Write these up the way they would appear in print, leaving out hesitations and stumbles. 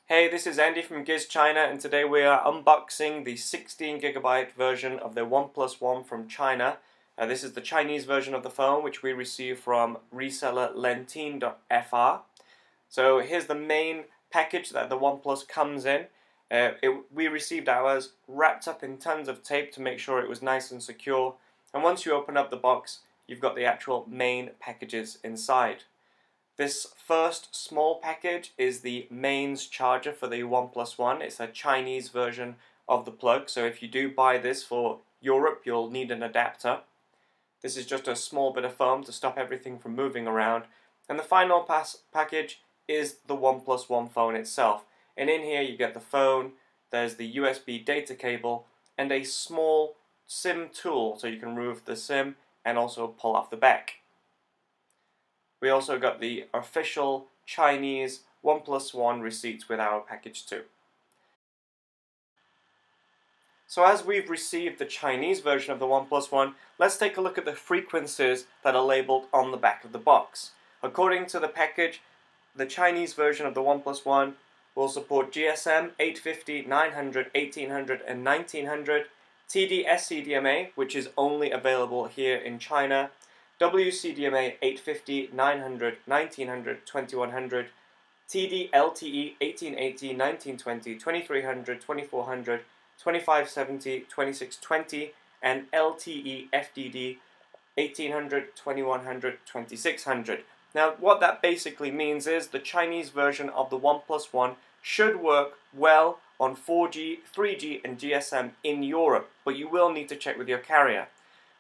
Hey, this is Andy from GizChina, and today we are unboxing the 16GB version of the OnePlus One from China. This is the Chinese version of the phone, which we received from reseller Lentine.fr. So here's the main package that the OnePlus comes in. We received ours wrapped up in tons of tape to make sure it was nice and secure. And once you open up the box, you've got the actual main packages inside. This first small package is the mains charger for the OnePlus One. It's a Chinese version of the plug, so if you do buy this for Europe, you'll need an adapter. This is just a small bit of foam to stop everything from moving around. And the final package is the OnePlus One phone itself. And in here you get the phone, there's the USB data cable, and a small SIM tool, so you can remove the SIM and also pull off the back. We also got the official Chinese OnePlus One receipts with our package too. So as we've received the Chinese version of the OnePlus One, let's take a look at the frequencies that are labeled on the back of the box. According to the package, the Chinese version of the OnePlus One will support GSM 850, 900, 1800 and 1900, TD-SCDMA, which is only available here in China, WCDMA 850, 900, 1900, 2100, TD LTE 1880, 1920, 2300, 2400, 2570, 2620, and LTE FDD 1800, 2100, 2600. Now what that basically means is the Chinese version of the OnePlus One should work well on 4G, 3G and GSM in Europe, but you will need to check with your carrier.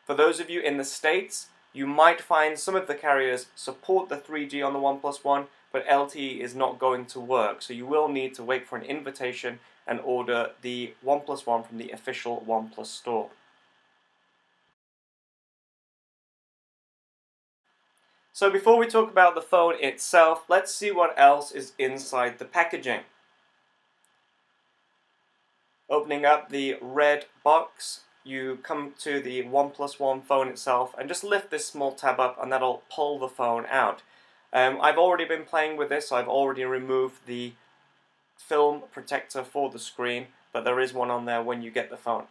For those of you in the States, you might find some of the carriers support the 3G on the OnePlus One, but LTE is not going to work, so you will need to wait for an invitation and order the OnePlus One from the official OnePlus store. So before we talk about the phone itself, let's see what else is inside the packaging. Opening up the red box, you come to the OnePlus One phone itself and just lift this small tab up and that'll pull the phone out. I've already been playing with this, so I've already removed the film protector for the screen, but there is one on there when you get the phone.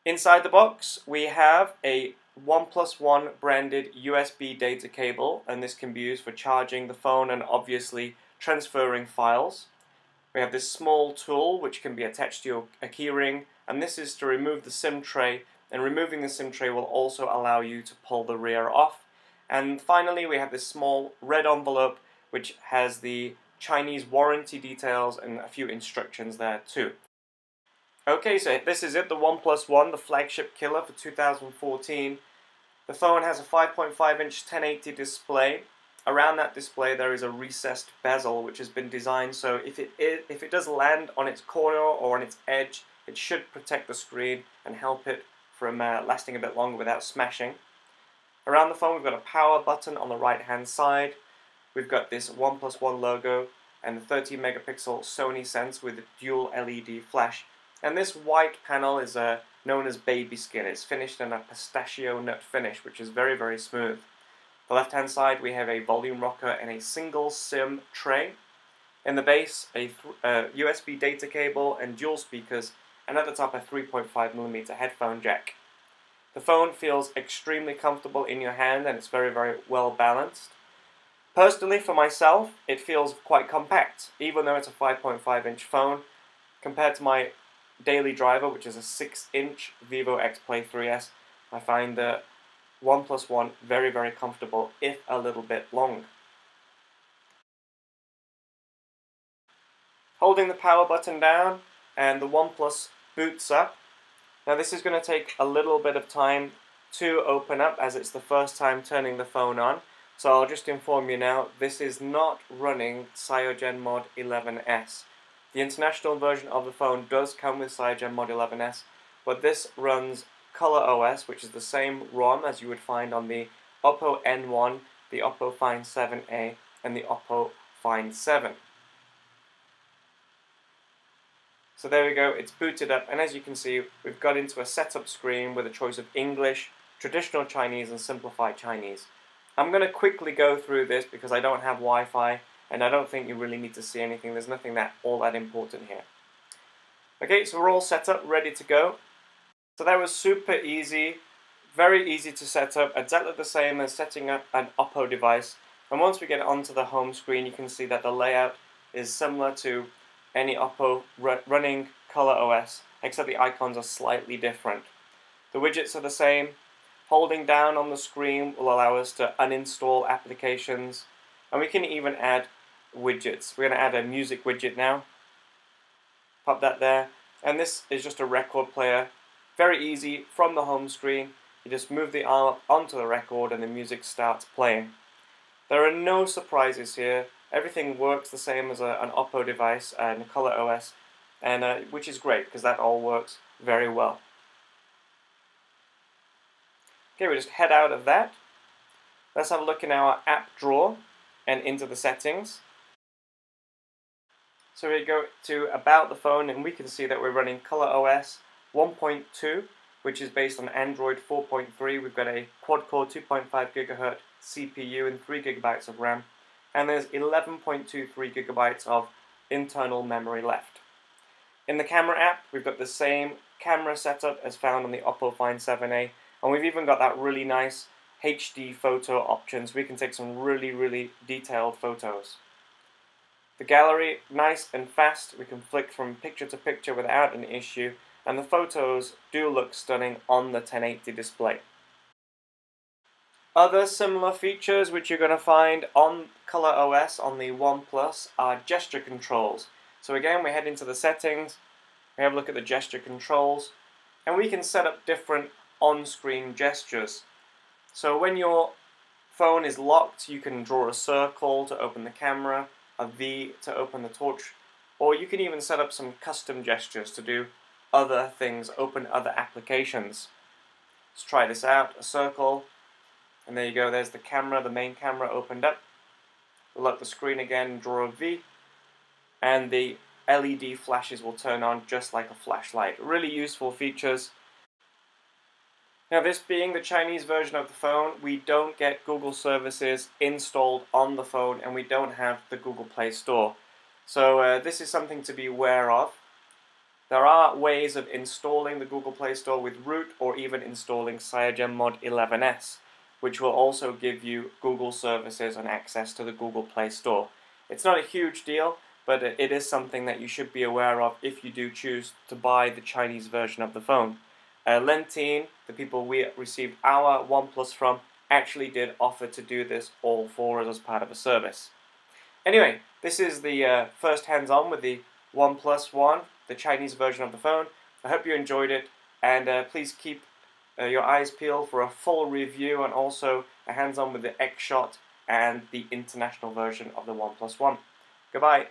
Inside the box we have a OnePlus One branded USB data cable, and this can be used for charging the phone and obviously transferring files. We have this small tool which can be attached to a keyring, and this is to remove the SIM tray, and removing the SIM tray will also allow you to pull the rear off. And finally we have this small red envelope which has the Chinese warranty details and a few instructions there too. Okay, so this is it, the OnePlus One, the flagship killer for 2014. The phone has a 5.5-inch 1080 display. Around that display there is a recessed bezel which has been designed so if it does land on its corner or on its edge, it should protect the screen and help it from lasting a bit longer without smashing. Around the phone we've got a power button on the right hand side. We've got this OnePlus One logo and the 13 megapixel Sony Sense with a dual LED flash. And this white panel is known as baby skin. It's finished in a pistachio nut finish, which is very, very smooth. The left hand side we have a volume rocker and a single SIM tray. In the base, a USB data cable and dual speakers, and at the top a 3.5mm headphone jack. The phone feels extremely comfortable in your hand and it's very, very well balanced. Personally, for myself, it feels quite compact, even though it's a 5.5-inch phone. Compared to my daily driver, which is a 6-inch Vivo X Play 3S, I find the OnePlus One very, very comfortable, if a little bit long. Holding the power button down and the OnePlus boots up. Now this is going to take a little bit of time to open up as it's the first time turning the phone on. So I'll just inform you now, this is not running CyanogenMod 11S. The international version of the phone does come with CyanogenMod 11S, but this runs ColorOS, which is the same ROM as you would find on the Oppo N1, the Oppo Find 7a, and the Oppo Find 7. So there we go, it's booted up, and as you can see, we've got into a setup screen with a choice of English, traditional Chinese, and simplified Chinese. I'm going to quickly go through this because I don't have Wi-Fi, and I don't think you really need to see anything. There's nothing all that important here. Okay, so we're all set up, ready to go. So that was super easy, very easy to set up, exactly the same as setting up an Oppo device. And once we get onto the home screen, you can see that the layout is similar to any Oppo running ColorOS, except the icons are slightly different. The widgets are the same. Holding down on the screen will allow us to uninstall applications, and we can even add widgets. We're going to add a music widget now. Pop that there, and this is just a record player. Very easy from the home screen. You just move the arm up onto the record and the music starts playing. There are no surprises here. Everything works the same as an Oppo device and ColorOS, and which is great because that all works very well. Okay, we just head out of that. Let's have a look in our app drawer and into the settings. So we go to About the Phone, and we can see that we're running ColorOS 1.2, which is based on Android 4.3. We've got a quad-core 2.5 GHz CPU and 3 GB of RAM, and there's 11.23 GB of internal memory left. In the camera app, we've got the same camera setup as found on the Oppo Find 7a, and we've even got that really nice HD photo options. We can take some really detailed photos. The gallery, nice and fast. We can flick from picture to picture without an issue, and the photos do look stunning on the 1080 display. Other similar features which you're going to find on ColorOS on the OnePlus are gesture controls. So again, we head into the settings, we have a look at the gesture controls, and we can set up different on-screen gestures. So when your phone is locked, you can draw a circle to open the camera, a V to open the torch, or you can even set up some custom gestures to do other things, open other applications. Let's try this out, a circle, and there you go, there's the camera, the main camera opened up. We'll lock the screen again, draw a V, and the LED flashes will turn on just like a flashlight. Really useful features. Now, this being the Chinese version of the phone, we don't get Google services installed on the phone, and we don't have the Google Play Store. So this is something to be aware of. There are ways of installing the Google Play Store with root, or even installing CyanogenMod 11s, which will also give you Google services and access to the Google Play Store. It's not a huge deal, but it is something that you should be aware of if you do choose to buy the Chinese version of the phone. Lentine, the people we received our OnePlus from, actually did offer to do this all for us as part of a service. Anyway, this is the first hands-on with the OnePlus One, the Chinese version of the phone. I hope you enjoyed it, and please keep your eyes peeled for a full review and also a hands-on with the X-Shot and the international version of the OnePlus One. Goodbye.